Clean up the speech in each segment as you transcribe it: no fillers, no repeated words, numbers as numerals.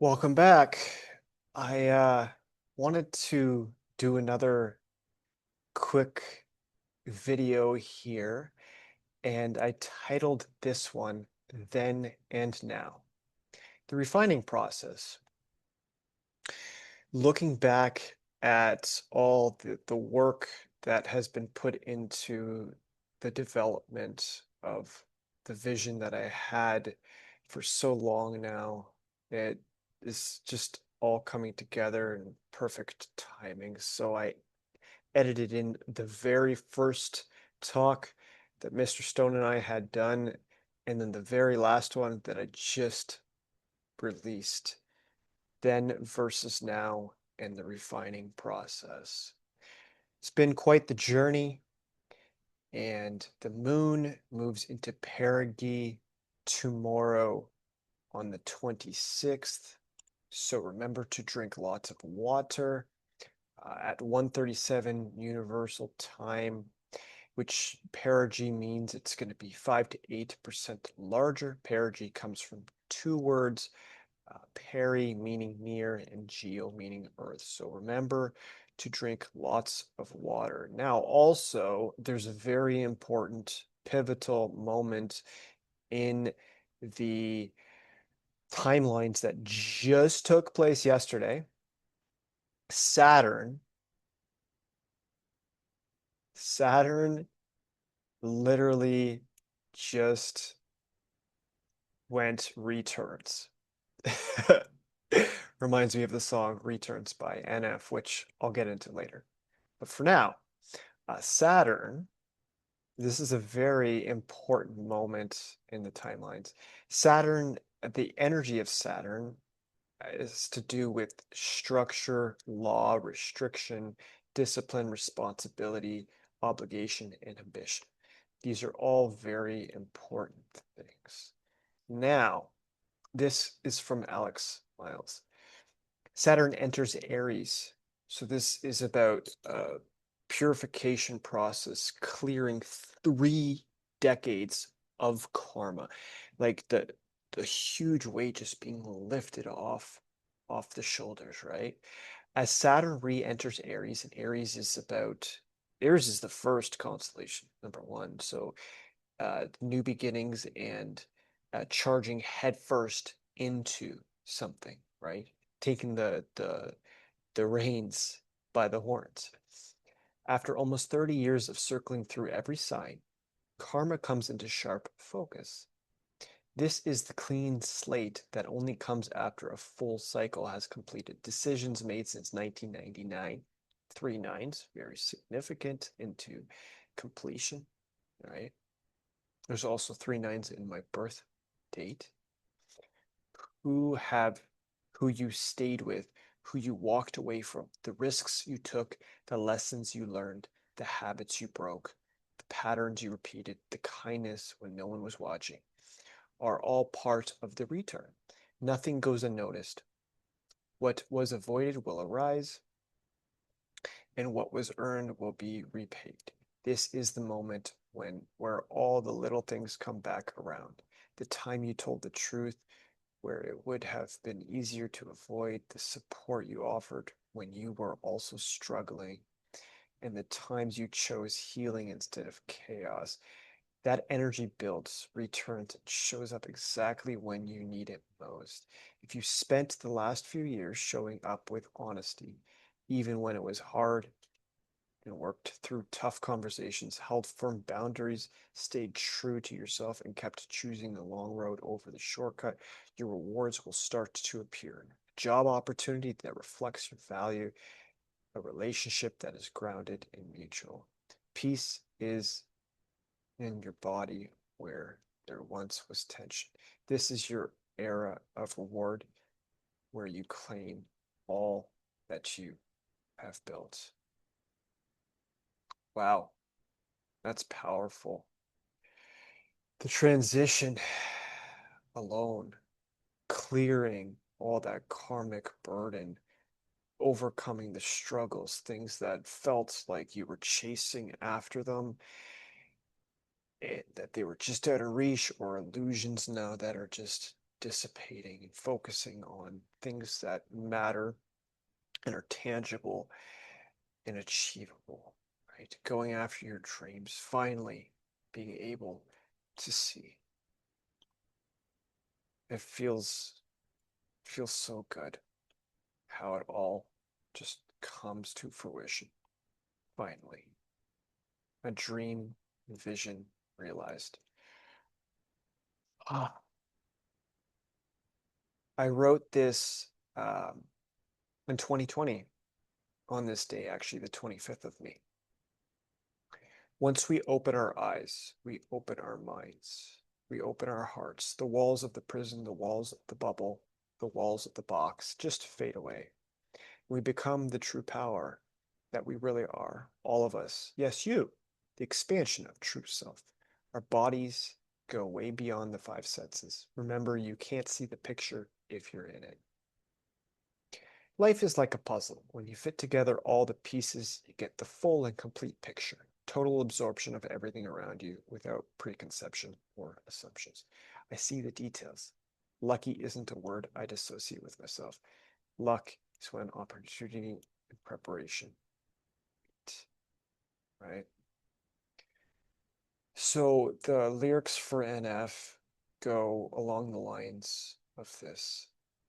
Welcome back. I wanted to do another quick video here, and I titled this one Then and Now. The refining process. Looking back at all the work that has been put into the development of the vision that I had for so long now, it is just all coming together in perfect timing. So I edited in the very first talk that Mr. Stone and I had done, and then the very last one that I just released, then versus now, and the refining process. It's been quite the journey, and the moon moves into perigee tomorrow on the 26th. So remember to drink lots of water at 1:37 Universal Time, which perigee means it's going to be 5 to 8% larger. Perigee comes from two words, peri meaning near and geo meaning earth. So remember to drink lots of water. Now, also, there's a very important pivotal moment in the timelines that just took place yesterday. Saturn, Saturn literally just went returns. Reminds me of the song Returns by NF, which I'll get into later. But for now, Saturn, this is a very important moment in the timelines. Saturn, the energy of Saturn is to do with structure, law, restriction, discipline, responsibility, obligation, and ambition. These are all very important things. Now, this is from Alex Miles. Saturn enters Aries. So this is about a purification process, clearing 3 decades of karma. Like the huge weight just being lifted off the shoulders, right? As Saturn re-enters Aries, and Aries is the first constellation, number one. So new beginnings and charging headfirst into something, right? Taking the reins by the horns. After almost 30 years of circling through every sign, karma comes into sharp focus. This is the clean slate that only comes after a full cycle has completed. Decisions made since 1999. 3 9s, very significant into completion, right? There's also 3 9s in my birth date. Who have who you stayed with, who you walked away from, the risks you took, the lessons you learned, the habits you broke, the patterns you repeated, the kindness when no one was watching, are all part of the return. Nothing goes unnoticed. What was avoided will arise, and what was earned will be repaid. This is the moment where all the little things come back around. The time you told the truth, where it would have been easier to avoid, the support you offered when you were also struggling, and the times you chose healing instead of chaos. That energy builds, returns, and shows up exactly when you need it most. If you spent the last few years showing up with honesty, even when it was hard, and worked through tough conversations, held firm boundaries, stayed true to yourself, and kept choosing the long road over the shortcut, your rewards will start to appear. A job opportunity that reflects your value, a relationship that is grounded in mutual. Peace is in your body where there once was tension. This is your era of reward where you claim all that you have built. Wow, that's powerful. The transition alone, clearing all that karmic burden, overcoming the struggles, things that felt like you were chasing after them, that they were just out of reach, or illusions now that are just dissipating and focusing on things that matter and are tangible and achievable, right? Going after your dreams, finally being able to see. It feels so good how it all just comes to fruition. Finally, a dream, vision realized. Ah, I wrote this in 2020 on this day, actually, the 25th of May. Once we open our eyes, we open our minds, we open our hearts. The walls of the prison, the walls of the bubble, the walls of the box just fade away. We become the true power that we really are, all of us. Yes, you, the expansion of true self. Our bodies go way beyond the five senses. Remember, you can't see the picture if you're in it. Life is like a puzzle. When you fit together all the pieces, you get the full and complete picture. Total absorption of everything around you without preconception or assumptions. I see the details. Lucky isn't a word I'd associate with myself. Luck is when opportunity and preparation, right? So the lyrics for NF go along the lines of this.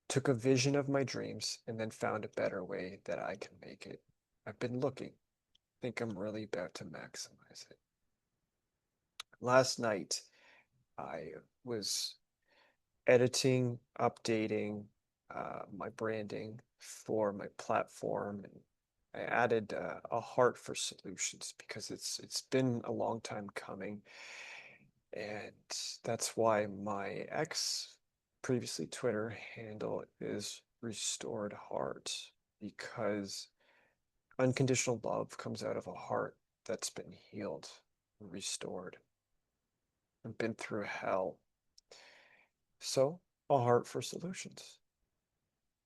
Took a vision of my dreams and then found a better way that I can make it. I've been looking. Think I'm really about to maximize it. Last night, I was editing, updating my branding for my platform, and I added a heart for solutions because it's been a long time coming, and that's why my ex, previously Twitter handle is restored heart, because unconditional love comes out of a heart that's been healed, restored, and been through hell. So, a heart for solutions.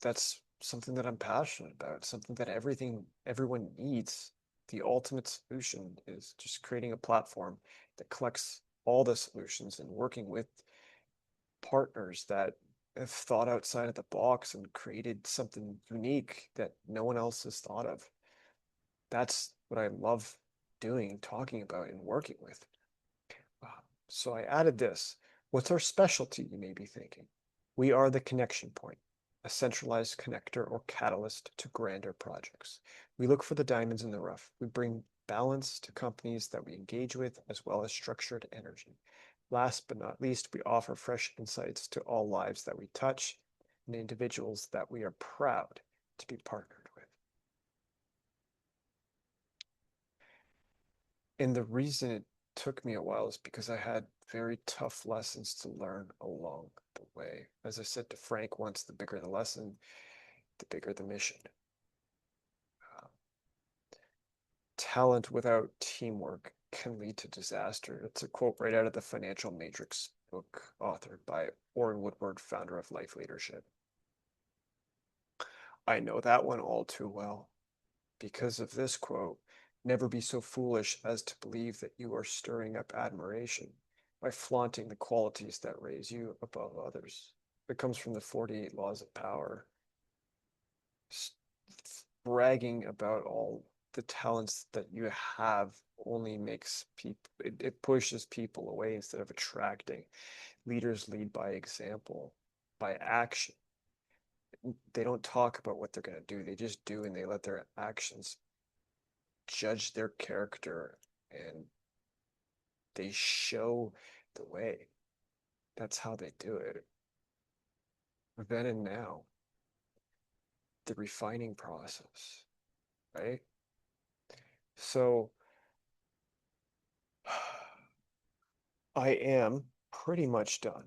That's something that I'm passionate about, something that everyone needs. The ultimate solution is just creating a platform that collects all the solutions and working with partners that have thought outside of the box and created something unique that no one else has thought of. That's what I love doing, talking about, and working with. So I added this. What's our specialty, you may be thinking? We are the connection point, a centralized connector or catalyst to grander projects. We look for the diamonds in the rough. We bring balance to companies that we engage with, as well as structured energy. Last but not least, we offer fresh insights to all lives that we touch and individuals that we are proud to be partnered with. And the reason it took me a while is because I had very tough lessons to learn along the way. As I said to Frank once, the bigger the lesson, the bigger the mission. Uh, Talent without teamwork can lead to disaster. It's a quote right out of the Financial Matrix book, authored by Orrin Woodward, founder of Life Leadership. I know that one all too well. Because of this quote, never be so foolish as to believe that you are stirring up admiration by flaunting the qualities that raise you above others. It comes from the 48 Laws of Power. Bragging about all the talents that you have only makes people, it pushes people away instead of attracting. Leaders lead by example, by action. They don't talk about what they're going to do, they just do, and they let their actions judge their character, and they show the way. That's how they do it. Then and now, the refining process, right? So I am pretty much done.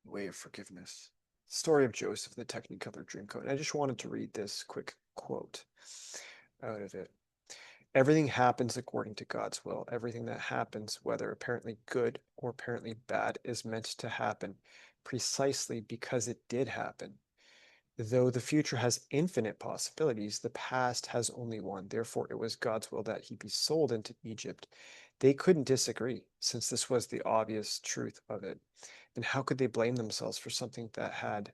Way of forgiveness. Story of Joseph, the Technicolor Dreamcoat. And I just wanted to read this quick quote out of it. Everything happens according to God's will. Everything that happens, whether apparently good or apparently bad, is meant to happen precisely because it did happen. Though the future has infinite possibilities, the past has only one. Therefore, it was God's will that he be sold into Egypt, They couldn't disagree since this was the obvious truth of it. And how could they blame themselves for something that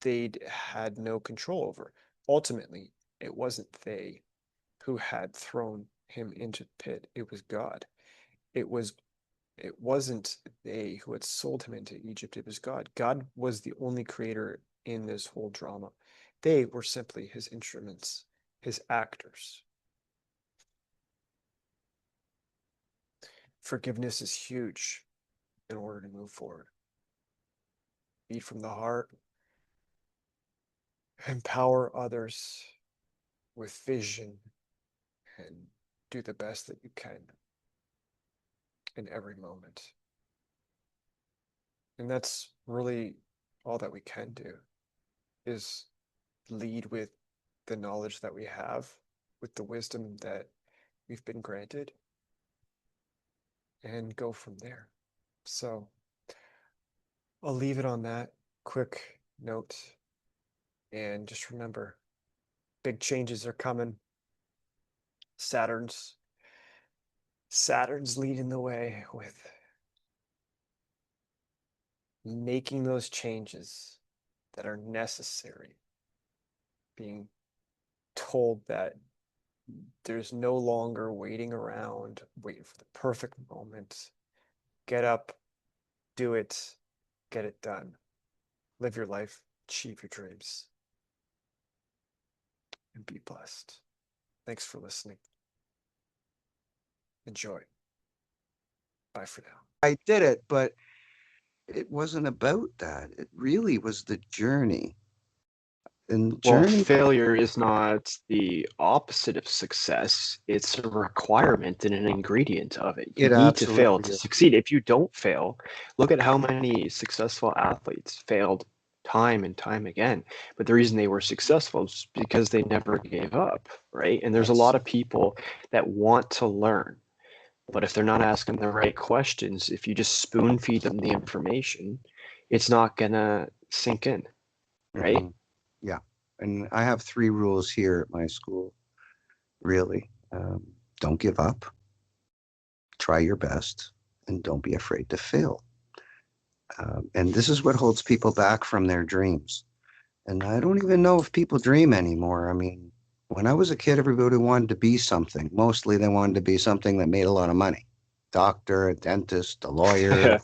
they'd had no control over? Ultimately, it wasn't they who had thrown him into the pit. It was God. It was it wasn't they who had sold him into Egypt. It was God. God was the only creator in this whole drama. They were simply his instruments, his actors. Forgiveness is huge in order to move forward. Be from the heart, empower others with vision, and do the best that you can in every moment. And that's really all that we can do is lead with the knowledge that we have, with the wisdom that we've been granted, and go from there. So I'll leave it on that quick note. And just remember, big changes are coming. Saturn's leading the way with making those changes that are necessary, being told that there's no longer waiting around, waiting for the perfect moment. Get up, do it, get it done. Live your life, achieve your dreams, and be blessed. Thanks for listening. Enjoy. Bye for now. I did it, but it wasn't about that. It really was the journey. And the Well, journey, failure is not the opposite of success. It's a requirement and an ingredient of it. You it need to fail absolutely to is. succeed. If you don't fail, look at how many successful athletes failed time and time again. But the reason they were successful is because they never gave up, right? And there's a lot Yes. of people that want to learn, but if they're not asking the right questions, if you just spoon feed them the information, it's not gonna sink in, right? Hmm. Yeah. And I have three rules here at my school, really. Don't give up, try your best, and don't be afraid to fail. And this is what holds people back from their dreams. And I don't even know if people dream anymore. I mean, when I was a kid, everybody wanted to be something. Mostly they wanted to be something that made a lot of money. Doctor, a dentist, a lawyer,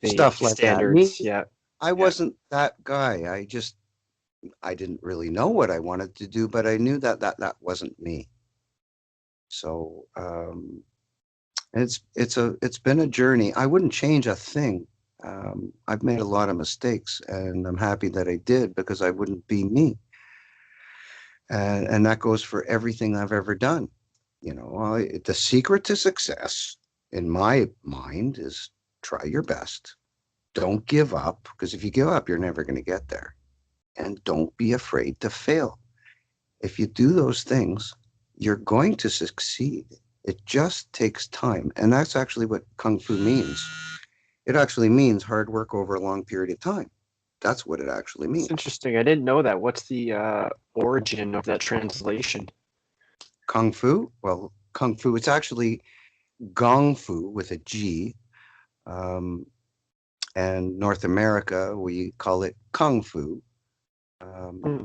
The Yankee stuff like that. Me, standards, yeah, I yeah. wasn't that guy. I didn't really know what I wanted to do, but I knew that wasn't me. So it's been a journey. I wouldn't change a thing. I've made a lot of mistakes, and I'm happy that I did because I wouldn't be me. And that goes for everything I've ever done. You know, the secret to success, in my mind, is try your best. Don't give up, because if you give up, you're never going to get there. And don't be afraid to fail. If you do those things, you're going to succeed. It just takes time. And that's actually what Kung Fu means. It actually means hard work over a long period of time. That's what it actually It's means. interesting. I didn't know that. What's the origin of that translation? Kung Fu, well, Kung Fu, it's actually Gong Fu with a G. Um, and North America, we call it Kung Fu. Um, Hmm.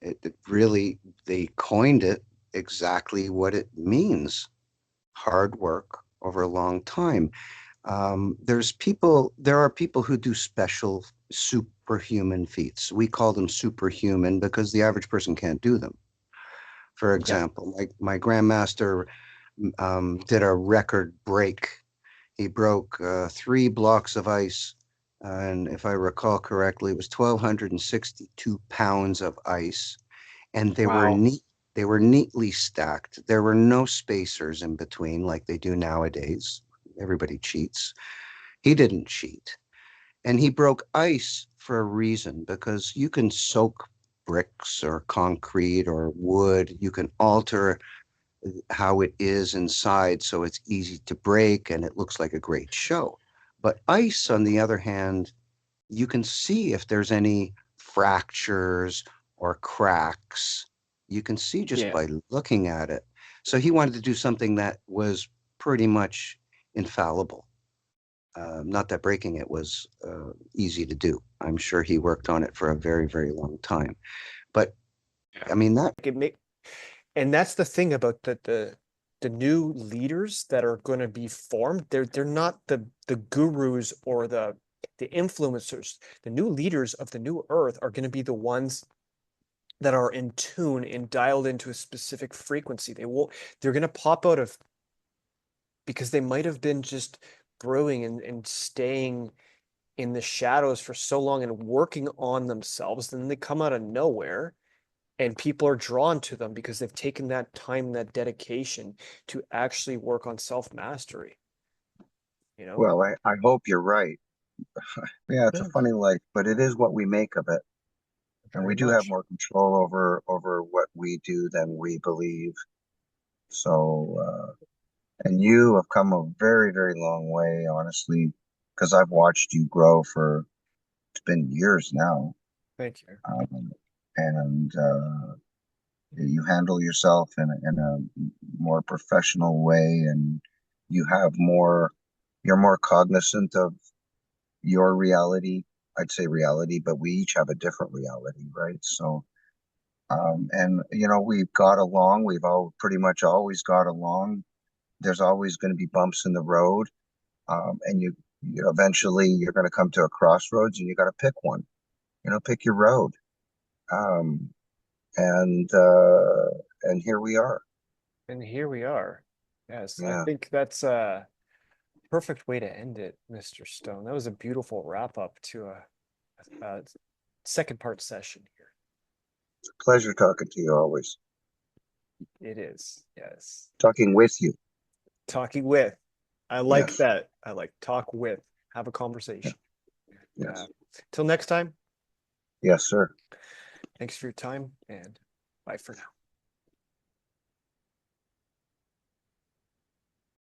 it really, they coined it exactly what it means, hard work over a long time. There are people who do special superhuman feats. We call them superhuman because the average person can't do them. For Yeah. example, my grandmaster did a record break. He broke 3 blocks of ice, and if I recall correctly, it was 1,262 pounds of ice, and Wow. they were neatly stacked. There were no spacers in between like they do nowadays. Everybody cheats. He didn't cheat. And he broke ice for a reason, because you can soak bricks or concrete or wood. You can alter how it is inside so it's easy to break and it looks like a great show. But ice, on the other hand, you can see if there's any fractures or cracks. You can see just Yeah. by looking at it. So he wanted to do something that was pretty much infallible. Not that breaking it was easy to do. I'm sure he worked on it for a very, very long time. But I mean, that It may, and that's the thing about the new leaders that are going to be formed. They're not the gurus or the influencers. The new leaders of the new earth are going to be the ones that are in tune and dialed into a specific frequency. They're going to pop out of, because they might have been just brewing and staying in the shadows for so long and working on themselves. Then they come out of nowhere and people are drawn to them because they've taken that time, that dedication to actually work on self-mastery, you know? Well, I hope you're right. Yeah, it's a Yeah, funny life, but it is what we make of it. And very we do have much. more control over what we do than we believe. So, and you have come a very, very long way, honestly, because I've watched you grow for, it's been years now. Thank you. Um, and you handle yourself in a more professional way, and you have more, you're more cognizant of your reality. I'd say reality, but we each have a different reality, right? So, and you know, we've got along. We've all pretty much always got along. There's always going to be bumps in the road, and you eventually you're going to come to a crossroads, and you got to pick one. You know, pick your road. Um, and here we are. And here we are. Yes, I Yeah, think that's a perfect way to end it, Mr. Stone. That was a beautiful wrap up to a second part session here. pleasure talking to you always. It is, yes. Talking with you. Talking with. I like Yes, that. I like talk with. Have a conversation. yes, Till next time, yes, sir. thanks for your time and bye for now.